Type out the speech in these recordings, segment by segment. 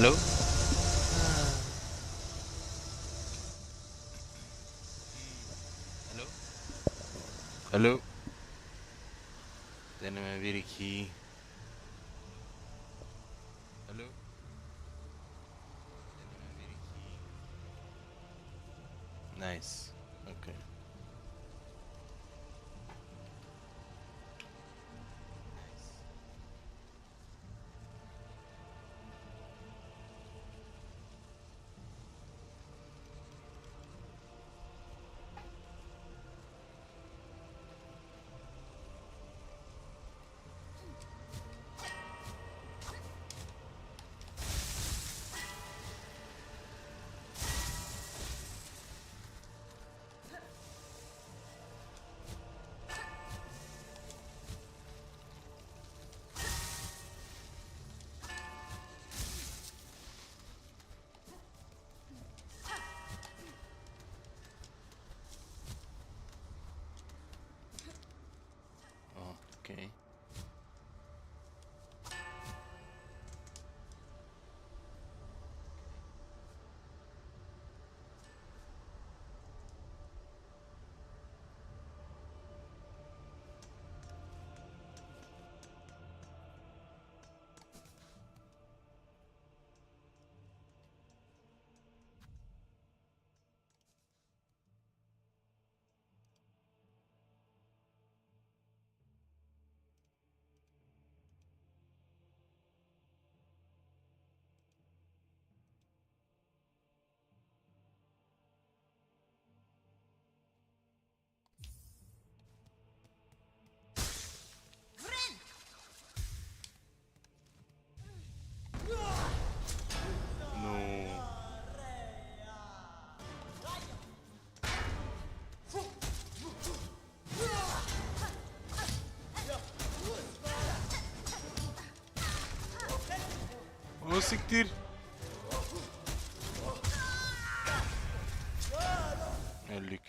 Alo? Alo? Alo? Deneme 1 2. Alo? Deneme 1 2. Nice. Okay. Okay. No. O siktir. Öldük.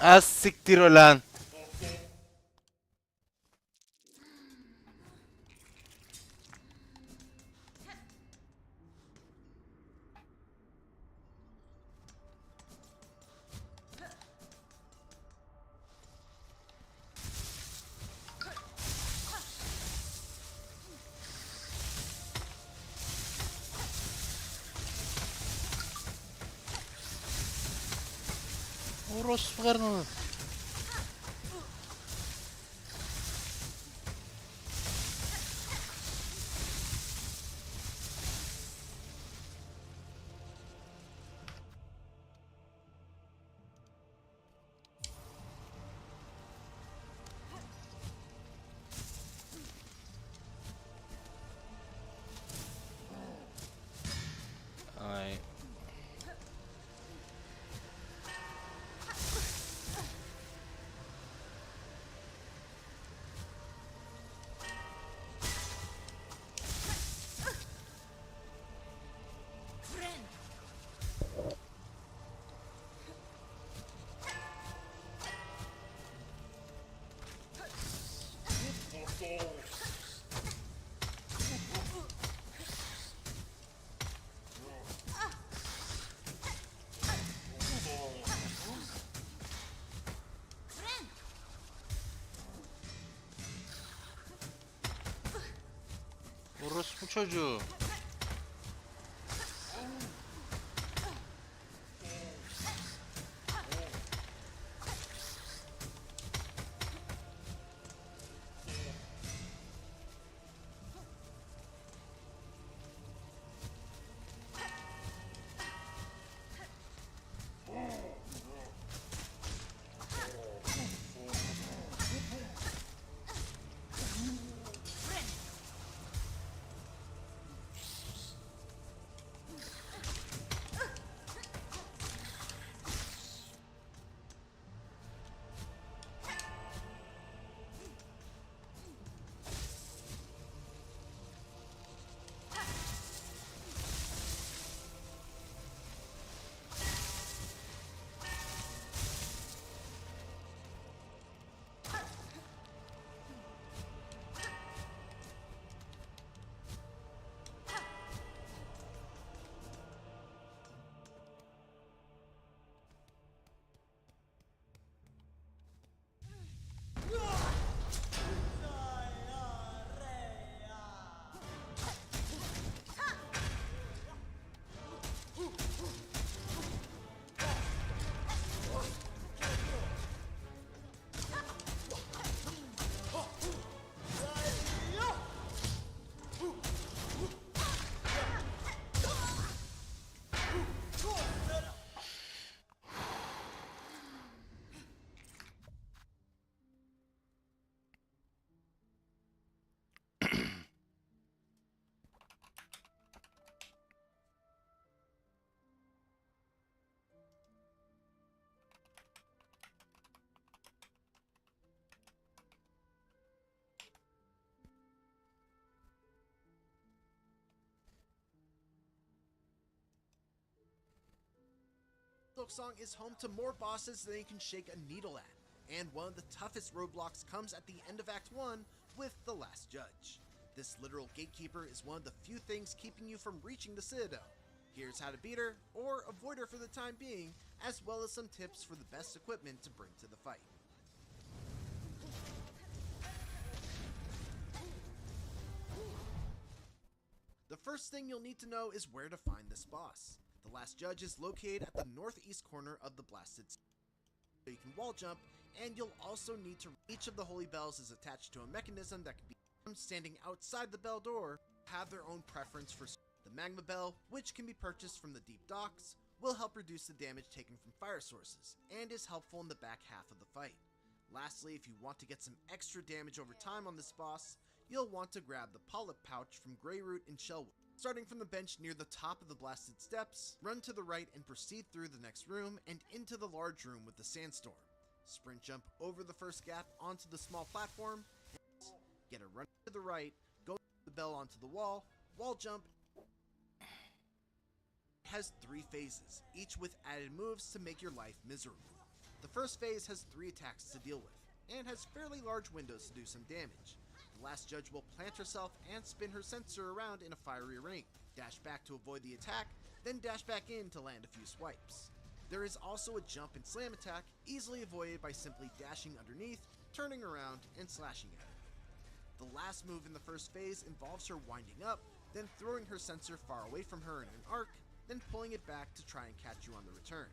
Az siktir ulan. Orospu karnını. çocuğu. Song is home to more bosses than you can shake a needle at, and one of the toughest roadblocks comes at the end of Act 1 with the Last Judge. This literal gatekeeper is one of the few things keeping you from reaching the Citadel. Here's how to beat her, or avoid her for the time being, as well as some tips for the best equipment to bring to the fight. The first thing you'll need to know is where to find this boss. The Last Judge is located at the northeast corner of the blasted city. You can wall jump, and you'll also need to. Each of the holy bells is attached to a mechanism that can be standing outside the bell door, have their own preference for. The magma bell, which can be purchased from the deep docks, will help reduce the damage taken from fire sources, and is helpful in the back half of the fight. Lastly, if you want to get some extra damage over time on this boss, you'll want to grab the polyp pouch from Greyroot and Shellwood. Starting from the bench near the top of the blasted steps, run to the right and proceed through the next room and into the large room with the sandstorm. Sprint jump over the first gap onto the small platform, get a run to the right, go the bell onto the wall jump. It has 3 phases, each with added moves to make your life miserable. The first phase has 3 attacks to deal with, and has fairly large windows to do some damage. The Last Judge will plant herself and spin her sensor around in a fiery ring, dash back to avoid the attack, then dash back in to land a few swipes. There is also a jump and slam attack, easily avoided by simply dashing underneath, turning around, and slashing at her. The last move in the first phase involves her winding up, then throwing her sensor far away from her in an arc, then pulling it back to try and catch you on the return.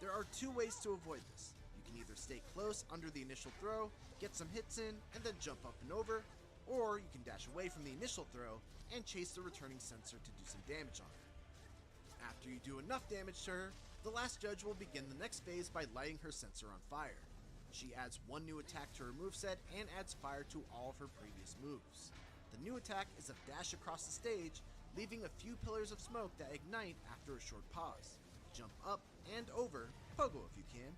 There are 2 ways to avoid this. You can either stay close under the initial throw, get some hits in, and then jump up and over, or you can dash away from the initial throw and chase the returning sensor to do some damage on her. After you do enough damage to her, the Last Judge will begin the next phase by lighting her sensor on fire. She adds 1 new attack to her moveset and adds fire to all of her previous moves. The new attack is a dash across the stage, leaving a few pillars of smoke that ignite after a short pause. Jump up and over, pogo if you can,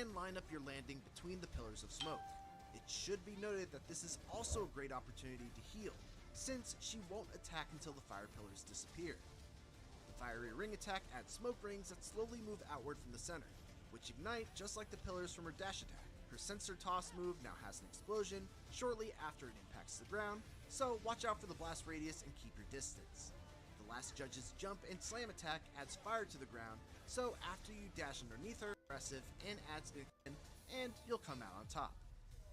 and line up your landing between the pillars of smoke. It should be noted that this is also a great opportunity to heal, since she won't attack until the fire pillars disappear. The fiery ring attack adds smoke rings that slowly move outward from the center, which ignite just like the pillars from her dash attack. Her sensor toss move now has an explosion shortly after it impacts the ground, so watch out for the blast radius and keep your distance. The Last Judge's jump and slam attack adds fire to the ground, so after you dash underneath her, aggressive and adds it in, and you'll come out on top.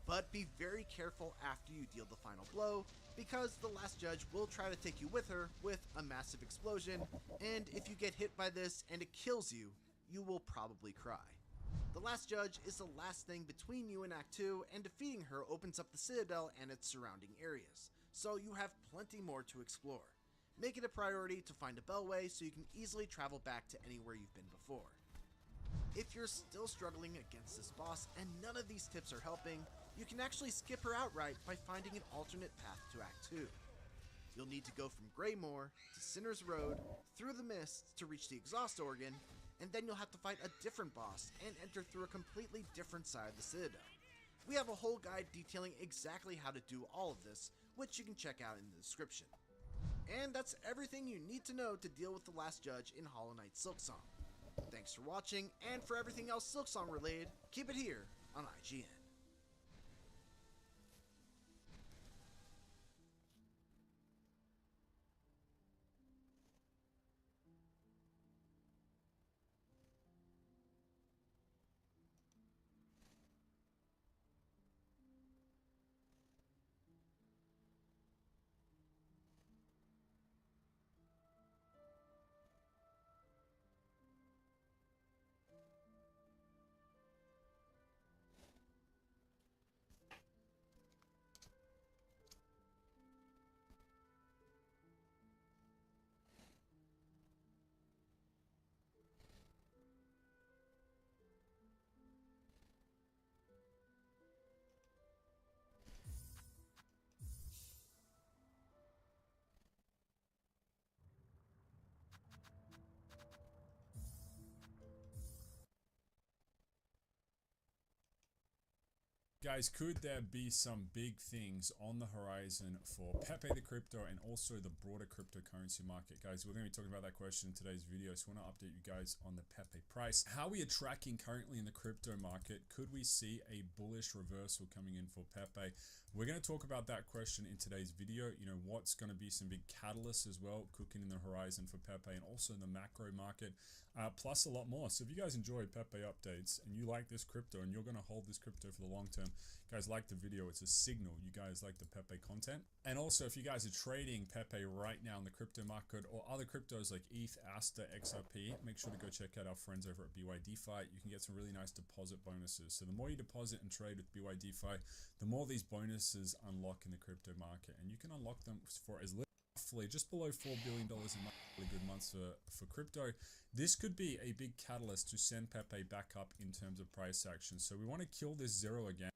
But be very careful after you deal the final blow, because the last judge will try to take you with her with a massive explosion, and if you get hit by this and it kills you, you will probably cry. The last judge is the last thing between you and Act 2, and defeating her opens up the Citadel and its surrounding areas, so you have plenty more to explore. Make it a priority to find a bellway so you can easily travel back to anywhere you've been before. If you're still struggling against this boss and none of these tips are helping, you can actually skip her outright by finding an alternate path to Act 2. You'll need to go from Greymoor to Sinner's Road, through the mists to reach the exhaust organ, and then you'll have to fight a different boss and enter through a completely different side of the Citadel. We have a whole guide detailing exactly how to do all of this, which you can check out in the description. And that's everything you need to know to deal with the last judge in Hollow Knight Silksong. Thanks for watching, and for everything else Silksong related, keep it here on IGN. Guys, could there be some big things on the horizon for Pepe the Crypto and also the broader cryptocurrency market? Guys, we're going to be talking about that question in today's video, so I want to update you guys on the Pepe price. How we are tracking currently in the crypto market. Could we see a bullish reversal coming in for Pepe? We're going to talk about that question in today's video. You know, what's going to be some big catalysts as well cooking in the horizon for Pepe and also the macro market, plus a lot more. So if you guys enjoyed Pepe updates and you like this crypto and you're going to hold this crypto for the long term, guys, like the video. It's a signal you guys like the Pepe content. And also, if you guys are trading Pepe right now in the crypto market or other cryptos like ETH, ASTA, XRP, make sure to go check out our friends over at BYDeFi. You can get some really nice deposit bonuses. So the more you deposit and trade with BYDeFi, the more these bonuses unlock in the crypto market. And you can unlock them for as little roughly just below $4 billion a month. Really good months for crypto. This could be a big catalyst to send Pepe back up in terms of price action. So we want to kill this zero again.